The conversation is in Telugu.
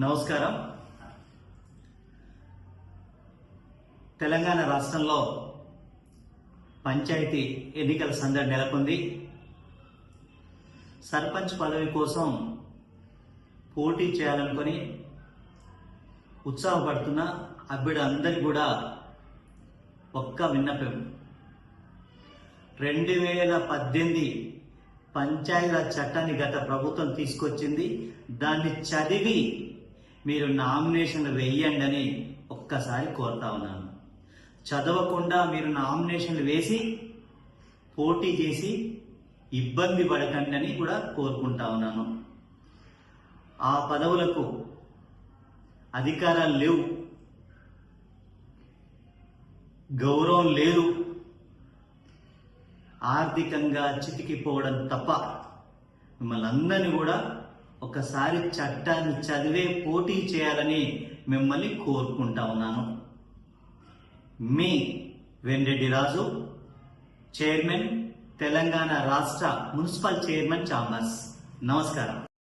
నమస్కారం. తెలంగాణ రాష్ట్రంలో పంచాయతీ ఎన్నికల సందడి నెలకొంది. సర్పంచ్ పదవి కోసం పోటీ చేయాలనుకొని ఉత్సాహపడుతున్న అభ్యర్థులందరికీ కూడా ఒక్క విన్నపం. 2018 పంచాయతీరాజ్ చట్టాన్ని గత ప్రభుత్వం తీసుకొచ్చింది. దాన్ని చదివి మీరు నామినేషన్లు వేయండి అని ఒక్కసారి కోరుతా ఉన్నాను. చదవకుండా మీరు నామినేషన్లు వేసి పోటీ చేసి ఇబ్బంది పడకండి అని కూడా కోరుకుంటా ఉన్నాను. ఆ పదవులకు అధికారాలు లేవు, గౌరవం లేదు, ఆర్థికంగా చితికిపోవడం తప్ప మిమ్మల్ని అందరినీ కూడా ఒకసారి చట్టాన్ని చదివే పోటీ చేయాలని మిమ్మల్ని కోరుకుంటా ఉన్నాను. మీ వెంరెడ్డి రాజు, చైర్మన్, తెలంగాణ రాష్ట్ర మున్సిపల్ చైర్మన్ ఛాంబర్స్. నమస్కారం.